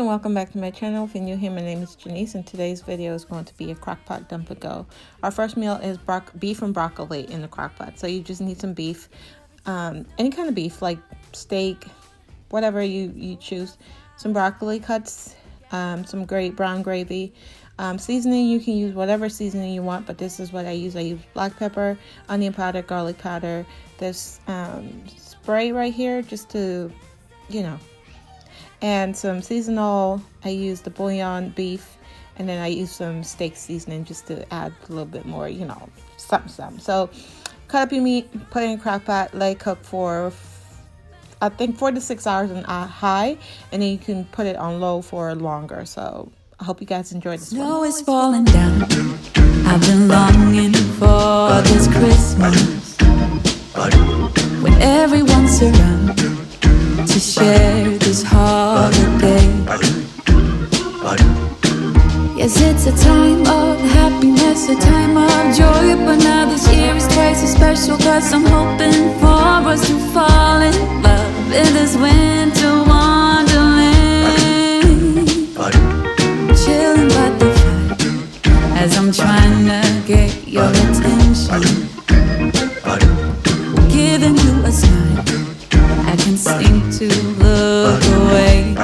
welcome back to my channel. If you're new here, my name is Janice, and today's video is going to be a crockpot dump and go. Our first meal is beef and broccoli in the crockpot. So you just need some beef, any kind of beef, like steak, whatever you choose. Some broccoli cuts, some brown gravy. Seasoning, you can use whatever seasoning you want, but this is what I use. I use black pepper, onion powder, garlic powder. There's spray right here just to, and some seasonal. I use the bouillon beef, and then I use some steak seasoning just to add a little bit more, something. So cut up your meat, put it in a crock pot, let it cook for I think 4 to 6 hours on high, and then you can put it on low for longer. So I hope you guys enjoyed this one. Snow is falling down. I've been longing for this Christmas, when everyone's around to share this holiday. Yes, it's a time of happiness, a time of joy, but now this year is twice as special, 'cause I'm hoping for us to fall in love in this winter wonderland. Chilling by the fire as I'm trying to get your attention, giving you a smile. I can seem to look away. I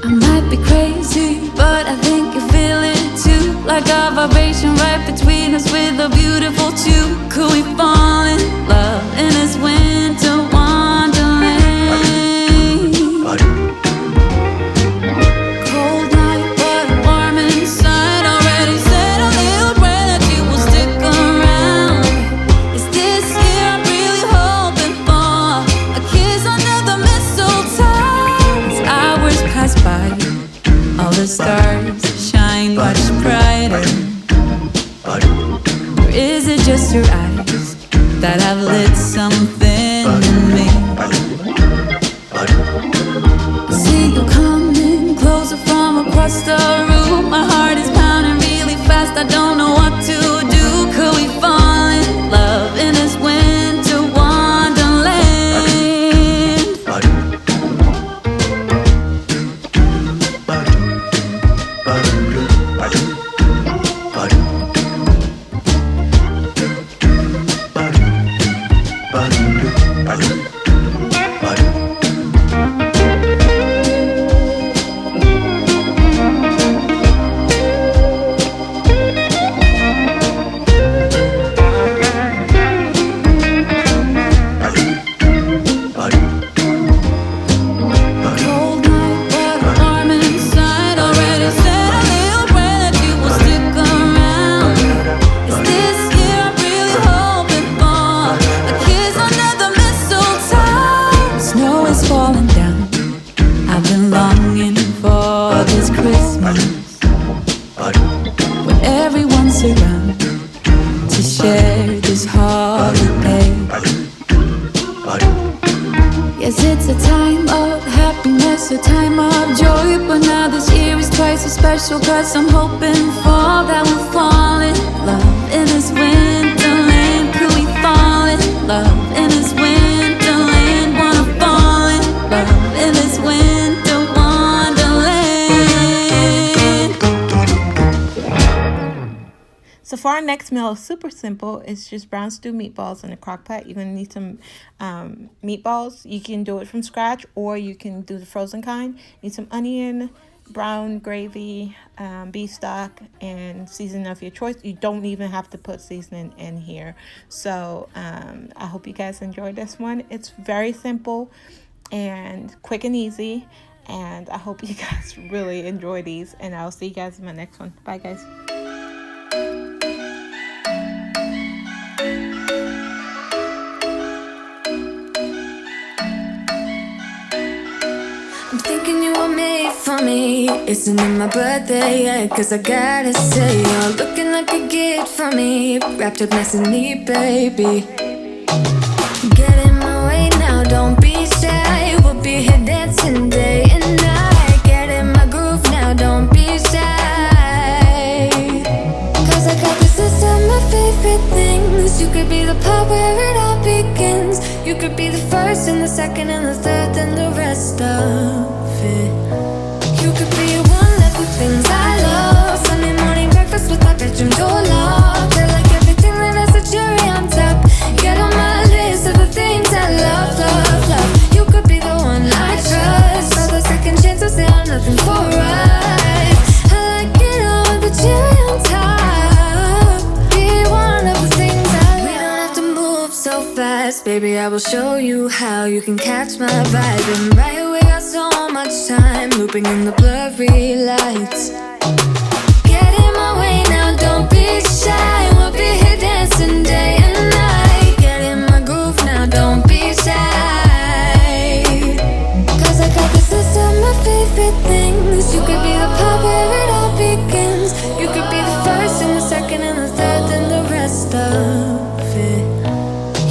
might be crazy, but I think you feel it too, like a vibration right between us with a beautiful tune. Could we fall in love in this winter wonderland? Cold night, but warm inside. Already said a little prayer that you will stick around. Is this year I'm really hoping for a kiss under the mistletoe? As hours pass by, all the stars shine much brighter. Or is it just your eyes that have lit something in me? See you coming closer from across the room. My heart is pounding really fast, I don't know what to do. Could we fall in love in this winter wonderland? Yes, it's a time of happiness, a time of joy, but now this year is twice as special, 'cause I'm hoping for that we'll fall in love in this winterland. Could we fall in love in this winterland? Wanna fall in love in this winter wonderland. So for our next meal, it's super simple. It's just brown stew meatballs in a crock pot. You're going to need some meatballs. You can do it from scratch, or you can do the frozen kind. You need some onion, brown gravy, beef stock, and seasoning of your choice. You don't even have to put seasoning in here. So I hope you guys enjoyed this one. It's very simple and quick and easy. And I hope you guys really enjoy these. And I'll see you guys in my next one. Bye, guys. I'm thinking you were made for me. Isn't it my birthday yet? 'Cause I gotta say, you're looking like a gift for me, wrapped up nice and neat, baby. Get in my way now, don't be shy. We'll be here dancing day and night. Get in my groove now, don't be shy. 'Cause I got this list of my favorite things. You could be the part where it all begins. You could be the first and the second and the third, then the rest. rest of it. You could be one of the things I love. Sunday morning breakfast with my bedroom door locked. I like everything that has a cherry on top. Get on my list of the things I love, love, love. You could be the one I trust. All the second chances, they are nothing for us. I like it all with the cherry on top. Be one of the things I love. We don't have to move so fast, baby, I will show you how you can catch my vibe. And right here we got so much time, looping in the blurry lights. Get in my way now, don't be shy. We'll be here dancing day and night. Get in my groove now, don't be shy. Cause I got this list of my favorite things. You could be the part where it all begins. You could be the first and the second and the third and the rest of it.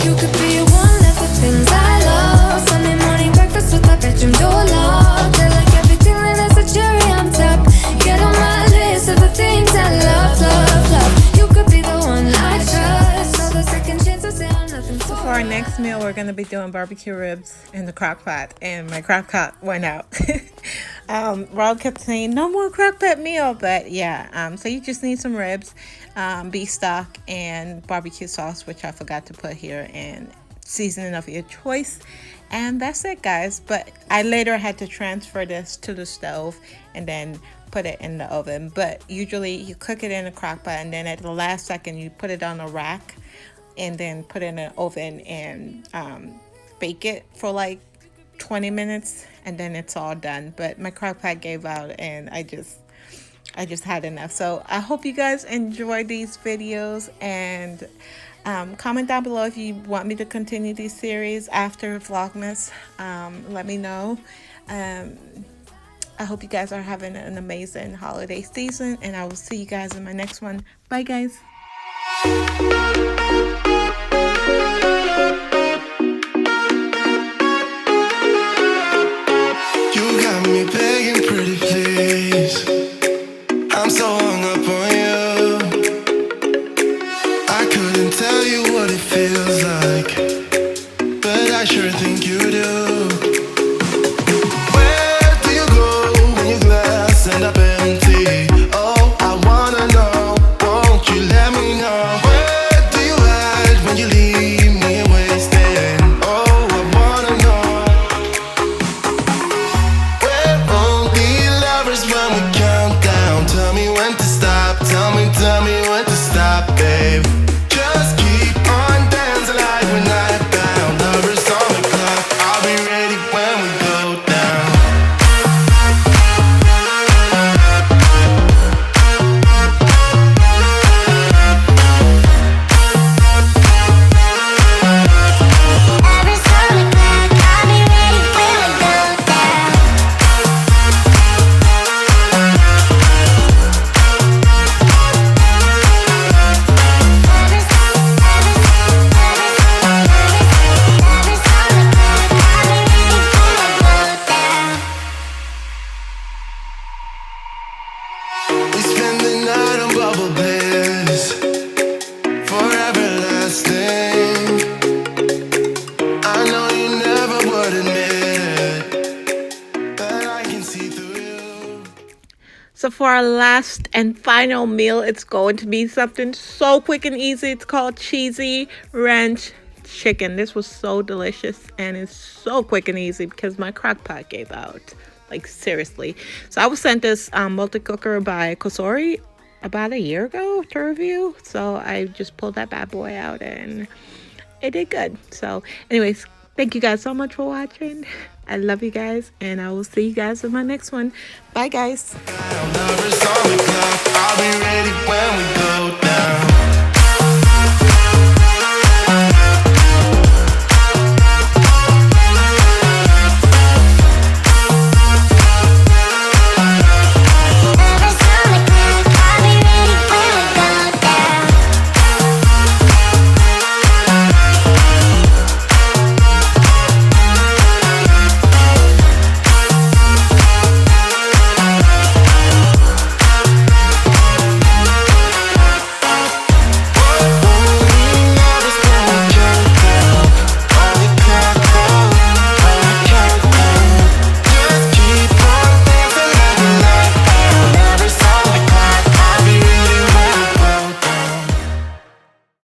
You could be one of the things I love. Sunday morning breakfast with my bedroom door locked. I like everything that has a cherry on top. Get on my list of the things I love, love, love. You could be the one I trust. All the second chances, they are nothing for For our next meal, we're going to be doing barbecue ribs in the crock pot, and my crock pot went out. Rob kept saying, no more crock pot meal, but yeah, so you just need some ribs, beef stock, and barbecue sauce, which I forgot to put here, and seasoning of your choice. And that's it, guys. But I later had to transfer this to the stove and then put it in the oven. But usually you cook it in a crock pot, and then at the last second you put it on a rack and then put it in an oven and bake it for like 20 minutes, and then it's all done. But my crock pot gave out, and I just had enough. So I hope you guys enjoy these videos, and comment down below if you want me to continue these series after Vlogmas. Let me know. I hope you guys are having an amazing holiday season, and I will see you guys in my next one. Bye, guys. You got me begging, pretty please. I'm so hung up on you. I couldn't tell you what it feels like, but I sure think you do. Where do you go when your glass ends up empty? Oh, I wanna know, won't you let me know? Where do you hide when you leave me wasted? Oh, I wanna know. We're only lovers when we count down. Tell me when to stop, tell me when to stop, babe. Just keep on dancing like we're not bound. Lovers on the clock, I'll be ready when we go down. We spend the night on bubble bliss, forever lasting. I know you never would admit it, but I can see through you. So for our last and final meal, it's going to be something so quick and easy. It's called cheesy ranch chicken. This was so delicious, and it's so quick and easy because my crock pot gave out. Like, seriously. So I was sent this multi-cooker by Kosori about a year ago to review. So I just pulled that bad boy out, and it did good. So anyways, thank you guys so much for watching. I love you guys, and I will see you guys in my next one. Bye, guys. Lovers on the clock, I'll be ready when we go down.